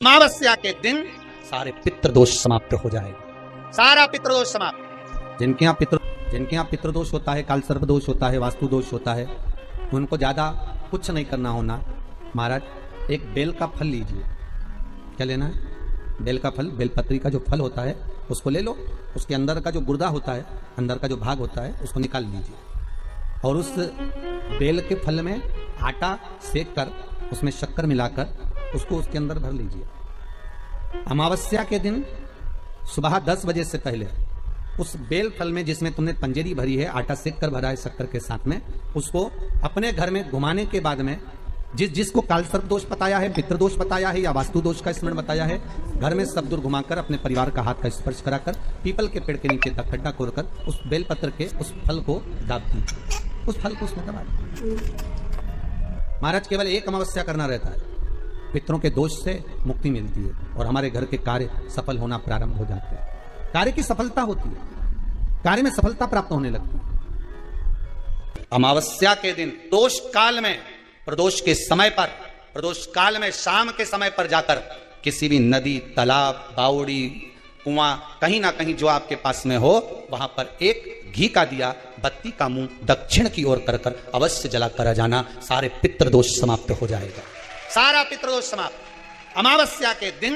अमावस्या के दिन सारे पितृदोष समाप्त हो जाएगा। सारा पितृदोष समाप्त। जिनके यहाँ पितृदोष होता है, काल सर्प दोष होता है, वास्तु दोष होता है, उनको ज्यादा कुछ नहीं करना होना। महाराज एक बेल का फल लीजिए। क्या लेना है? बेल का फल, बेलपत्री का जो फल होता है उसको ले लो। उसके अंदर का जो गुर्दा होता है, अंदर का जो भाग होता है, उसको निकाल लीजिए और उस बेल के फल में आटा सेक कर उसमें शक्कर मिलाकर उसको उसके अंदर भर लीजिए। अमावस्या के दिन सुबह 10 बजे से पहले उस बेल फल में जिसमें तुमने पंजेरी भरी है, आटा सेक कर भरा है शक्कर के साथ में, उसको अपने घर में घुमाने के बाद में जिसको काल सर्प दोष बताया है, पितृदोष बताया है या वास्तु दोष का स्मरण बताया है, घर में सब दूर घुमाकर अपने परिवार का हाथ का स्पर्श कराकर पीपल के पेड़ के नीचे तक खड्डा खोदकर उस बेल पत्र के उस फल को दाब दीजिए। उस फल को उसमें दबा दीजिए। महाराज केवल एक अमावस्या करना रहता है, पितरों के दोष से मुक्ति मिलती है और हमारे घर के कार्य सफल होना प्रारंभ हो जाते हैं। कार्य की सफलता होती है, कार्य में सफलता प्राप्त होने लगती है। अमावस्या के दिन दोष काल में, प्रदोष के समय पर, प्रदोष काल में शाम के समय पर जाकर किसी भी नदी, तालाब, बावड़ी, कुआं, कहीं ना कहीं जो आपके पास में हो, वहां पर एक घी का दिया, बत्ती का मुंह दक्षिण की ओर कर अवश्य जला कर जाना। सारे पितृदोष समाप्त हो जाएगा। सारा पितृदोष समाप्त। अमावस्या के दिन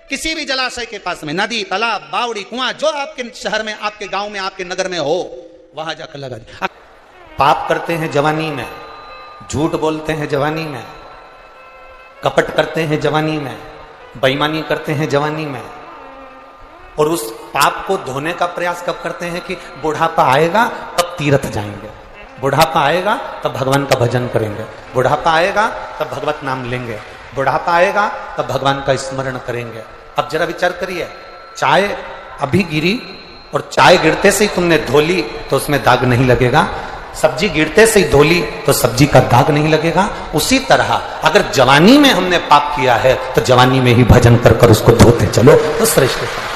किसी भी जलाशय के पास में, नदी, तालाब, बावड़ी, कुआं, जो आपके शहर में, आपके गांव में, आपके नगर में हो, वहां जाकर लगा दीजिए। पाप करते हैं जवानी में, झूठ बोलते हैं जवानी में, कपट करते हैं जवानी में, बेईमानी करते हैं जवानी में, और उस पाप को धोने का प्रयास कब करते हैं कि बुढ़ापा आएगा तब तीर्थ जाएंगे, बुढ़ापा आएगा तब भगवान का भजन करेंगे, बुढ़ापा आएगा तब भगवत नाम लेंगे, बुढ़ापा आएगा तब भगवान का स्मरण करेंगे। अब जरा विचार करिए, चाय अभी गिरी और चाय गिरते से ही तुमने धोली तो उसमें दाग नहीं लगेगा, सब्जी गिरते से ही धोली तो सब्जी का दाग नहीं लगेगा। उसी तरह अगर जवानी में हमने पाप किया है तो जवानी में ही भजन कर कर उसको धोते चलो तो श्रेष्ठ है।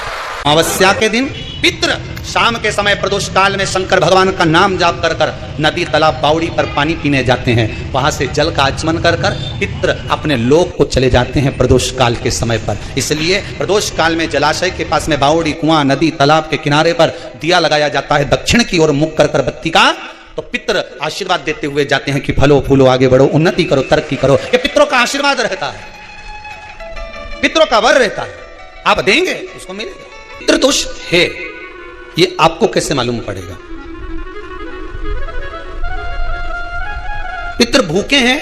अमावस्या के दिन पितृ शाम के समय प्रदोष काल में शंकर भगवान का नाम जाप कर कर नदी, तालाब, बावड़ी पर पानी पीने जाते हैं। वहां से जल का आचमन कर कर पितृ अपने लोक को चले जाते हैं प्रदोष काल के समय पर। इसलिए प्रदोष काल में जलाशय के पास में बावड़ी, कुआं, नदी, तालाब के किनारे पर दिया लगाया जाता है दक्षिण की ओर मुख कर कर बत्ती का। तो पितृ आशीर्वाद देते हुए जाते हैं कि फलो फूलो, आगे बढ़ो, उन्नति करो, तरक्की करो। ये पितरों का आशीर्वाद रहता है, पितरों का वर रहता है। आप देंगे उसको मिलेगा। पितृदोष है ये आपको कैसे मालूम पड़ेगा? पितृ भूखे हैं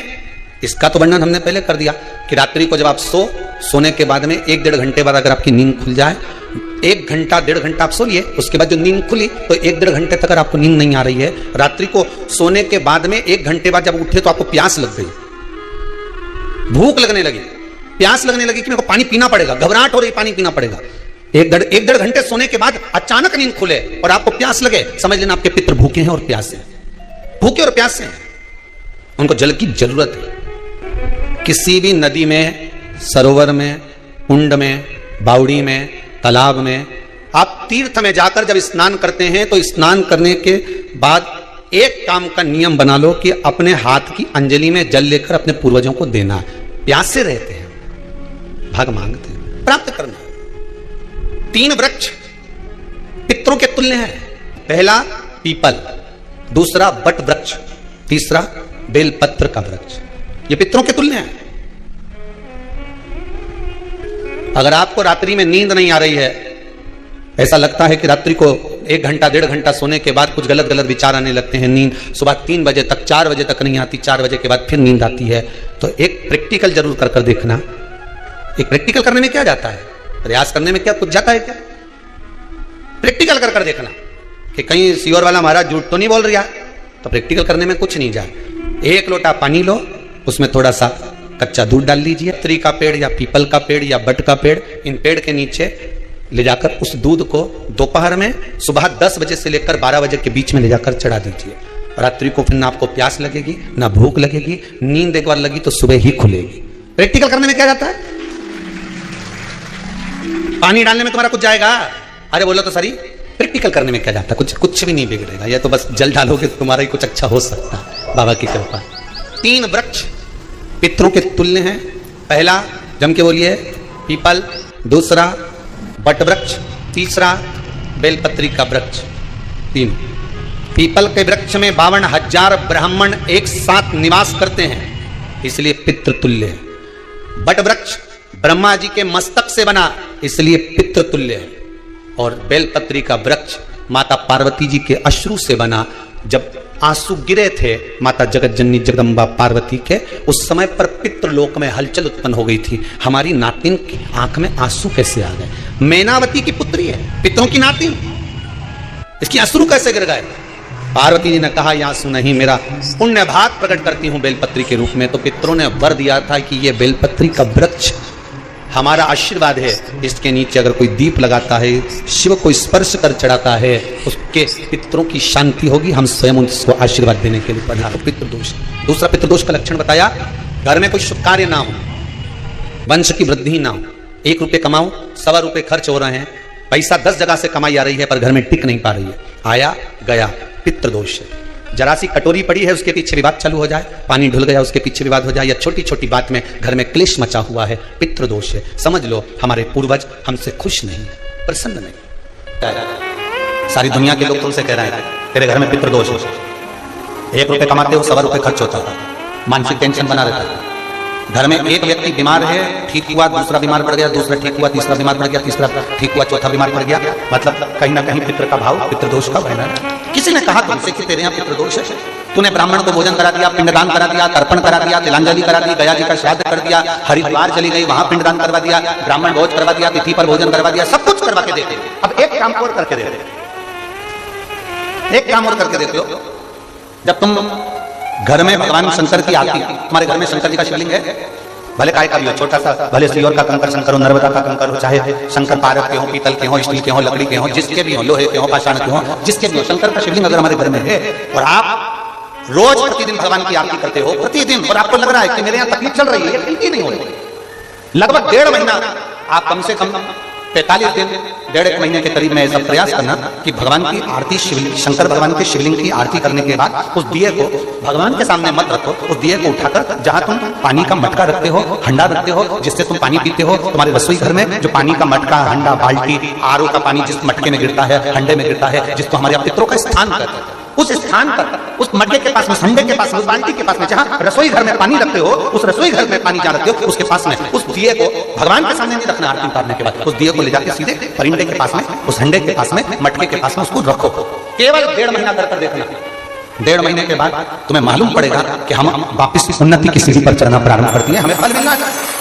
इसका तो वर्णन हमने पहले कर दिया कि रात्रि को जब आप सोने के बाद में 1-1.5 घंटे बाद अगर आपकी नींद खुल जाए, 1 घंटा 1.5 घंटा आप सो लिए, उसके बाद जो नींद खुली तो 1-1.5 घंटे तक अगर आपको नींद नहीं आ रही है, रात्रि को सोने के बाद में 1 घंटे बाद जब उठे तो आपको प्यास लग गई, भूख लगने लगी, प्यास लगने लगी कि मेरे को पानी पीना पड़ेगा, घबराहट हो रही, पानी पीना पड़ेगा। 1-1.5 घंटे सोने के बाद अचानक नींद खुले और आपको प्यास लगे, समझ लेना आपके पितृ भूखे हैं और प्यासे हैं, भूखे और प्यासे हैं, उनको जल की जरूरत है। किसी भी नदी में, सरोवर में, कुंड में, बावड़ी में, तालाब में, आप तीर्थ में जाकर जब स्नान करते हैं तो स्नान करने के बाद एक काम का नियम बना लो कि अपने हाथ की अंजलि में जल लेकर अपने पूर्वजों को देना। प्यासे रहते हैं, भाग मांगते हैं, प्राप्त करना। 3 वृक्ष पितरों के तुल्य हैं। पहला पीपल, दूसरा बट वृक्ष, तीसरा बेलपत्र का वृक्ष। ये पितरों के तुल्य हैं। अगर आपको रात्रि में नींद नहीं आ रही है, ऐसा लगता है कि रात्रि को 1 घंटा 1.5 घंटा सोने के बाद कुछ गलत गलत विचार आने लगते हैं, नींद सुबह 3 बजे तक, 4 बजे तक नहीं आती, 4 बजे के बाद फिर नींद आती है, तो एक प्रैक्टिकल जरूर कर देखना। एक प्रैक्टिकल करने में क्या जाता है? प्रयास करने में क्या कुछ जाता है क्या? प्रैक्टिकल कर देखना कि कहीं सियोर वाला महाराज झूठ तो नहीं बोल रहा, तो प्रैक्टिकल करने में कुछ नहीं जाए। 1 लोटा पानी लो, उसमें थोड़ा सा कच्चा दूध डाल लीजिए, त्रि का पेड़ या पीपल का पेड़ या बट का पेड़, इन पेड़ के नीचे ले जाकर उस दूध को दोपहर में सुबह 10 बजे से लेकर 12 बजे के बीच में ले जाकर चढ़ा दीजिए। रात्रि को फिर ना आपको प्यास लगेगी, ना भूख लगेगी, नींद एक बार लगी तो सुबह ही खुलेगी। प्रैक्टिकल करने में क्या जाता है? पानी डालने में तुम्हारा कुछ जाएगा? अरे बोलो तो सही, प्रैक्टिकल करने में क्या जाता है? कुछ भी नहीं बिगड़ेगा, या तो बस जल डालोगे तो तुम्हारा ही कुछ अच्छा हो सकता है, बाबा की कृपा। 3 वृक्ष पितरों के तुल्य हैं। पहला जम के बोलिए पीपल, दूसरा बट वृक्ष, तीसरा बेलपत्री का वृक्ष। 3। पीपल के वृक्ष में 52,000 ब्राह्मण एक साथ निवास करते हैं, इसलिए पितृतुल्य है। बट वृक्ष ब्रह्मा जी के मस्तक से बना, इसलिए पितृतुल्य है। और बेलपत्री का वृक्ष माता पार्वती जी के अश्रु से बना। जब आंसू गिरे थे माता जगत जननी जगदम्बा पार्वती के, उस समय पर पितृलोक में हलचल उत्पन्न हो गई थी। हमारी नातिन की आंख में आंसू कैसे आ गए? मैनावती की पुत्री है, पितरों की नातिन, इसकी अश्रु कैसे गिर गए? पार्वती जी ने कहा ये आंसू नहीं, मेरा पुण्य भाग प्रकट करती हूं बेलपत्री के रूप में। तो पितरों ने वर दिया था कि ये बेलपत्री का वृक्ष हमारा आशीर्वाद है, इसके नीचे अगर कोई दीप लगाता है, शिव को स्पर्श कर चढ़ाता है, उसके पितरों की शांति होगी। हम स्वयं उसको आशीर्वाद देने के लिए पधारो। पितृदोष। दूसरा पितृदोष का लक्षण बताया, घर में कोई शुभ कार्य ना हो, वंश की वृद्धि ना हो, 1 रुपये कमाओ, 1.25 रुपये खर्च हो रहे हैं, पैसा 10 जगह से कमाई आ रही है पर घर में टिक नहीं पा रही है, आया गया, पितृदोष है। जरा सी कटोरी पड़ी है उसके पीछे विवाद चालू हो जाए, पानी ढुल गया उसके पीछे विवाद हो जाए, या छोटी छोटी बात में घर में क्लेश मचा हुआ है, पितृदोष है। समझ लो हमारे पूर्वज हमसे खुश नहीं, प्रसन्न नहीं। सारी दुनिया के लोग तुमसे कह रहे हैं तेरे घर में पितृदोष है, 1 रुपये कमाते हो, 1.25 रुपये खर्च होता है, मानसिक टेंशन बना रहता है। घर में एक व्यक्ति बीमार है, ठीक हुआ, दूसरा बीमार पड़ गया, दूसरा ठीक हुआ, तीसरा बीमार पड़ गया, तीसरा ठीक हुआ, चौथा बीमार पड़ गया। मतलब कहीं ना कहीं पितृ का भाव, पितृदोष का बहना है। किसी ने कहा तुमसे कि तेरे यहाँ पितृदोष है, तूने ब्राह्मण को भोजन करा दिया, पिंडदान करा दिया, तर्पण करा दिया, तिलांजलि करा दी, गया जी का श्राद्ध कर दिया, हरिद्वार चली गई, वहां पिंडदान करवा दिया, ब्राह्मण भोज करवा दिया, तिथि पर भोजन करवा दिया, सब कुछ करवा के देते। अब एक काम और करके देते, एक काम और करके देते हो। जब तुम घर में भगवान शंकर की आरती, तुम्हारे घर में शंकर जी का शिवलिंग है, भले काय का भी हो, छोटा सा, भले सिल्वर का कंकर शंकर हो, नर्मदा का कंकर हो, चाहे शंकर पारक के हो, पीतल के हो, स्टील के हो, लकड़ी के हो, जिसके भी हो, लोहे के हो, पाषाण के हो, जिसके भी हो, शंकर का शिवलिंग अगर हमारे घर में है और आप रोज प्रतिदिन भगवान की आरती करते हो, प्रतिदिन, और आपको लग रहा है कि मेरे यहाँ तकलीफ चल रही है, ये ठीक ही नहीं हो रही, लगभग 1.5 महीना आप कम से कम 45 दिन, 1.5 महीने के करीब में ऐसा प्रयास करना कि भगवान की आरती, शिवलिंग, शंकर भगवान के शिवलिंग की आरती करने के बाद उस दिए को भगवान के सामने मत रखो, उस दिए को उठाकर जहां तुम पानी का मटका रखते हो, हंडा रखते हो, जिससे तुम पानी पीते हो, तुम्हारे रसोई घर में जो पानी का मटका, हंडा, बाल्टी, आरओ का पानी जिस मटके में गिरता है, हंडे में गिरता है, जिसको हमारे पितरों का स्थान कहते हैं, उस स्थान पर, उस मटके के पास में, हंडे के पास में, उस बाल्टी के पास में, जहां रसोई घर में पानी रखते हो, उस रसोई घर में पानी जहां रखते हो, उसके पास में उस दिए को भगवान के सामने नहीं रखना। आरती उतारने के बाद उस दिए को ले जाकर सीधे परिंदे के पास में, उस हंडे के पास में, मटके के पास में उसको रखो। केवल 1.5 महीना कर देखना। 1.5 महीने के बाद तुम्हें मालूम पड़ेगा कि हम वापिस उन्नति की सीढ़ी पर चढ़ना प्रारंभ करती है, हमें फल मिलना है।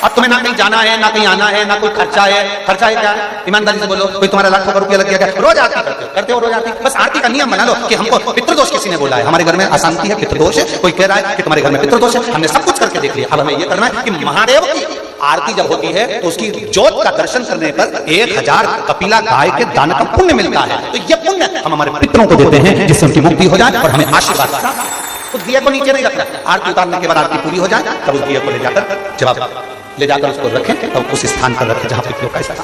अब तुम्हें ना कहीं जाना है, ना कहीं आना है, ना कोई खर्चा है। खर्चा है क्या? ईमानदारी से बोलो, कोई तुम्हारा लाखों रुपया लग गया, रोज आरती करते हो रोज आरती। बस आरती का नियम बना लो कि हमको पितृदोष किसी ने बोला है, हमारे घर में अशांति है, पितृदोष है, कोई कह रहा है कि तुम्हारे घर में पितृदोष है, हमने सब कुछ करके देख लिया। अब हमें ये करना है कि महादेव की आरती जब होती है तो उसकी ज्योत का दर्शन करने पर 1000 कपिला गाय के दान का पुण्य मिलता है। तो ये पुण्य हम हमारे पितरों को देते हैं, जिससे उनकी मुक्ति हो जाए और हमें आशीर्वाद। उस दिए को नीचे नहीं रखना, आरती उतारने के बाद आरती पूरी हो जाए तब उस दिए को ले जाकर उसको रखें, तब उस स्थान पर रखें जहां पितरों का स्थान।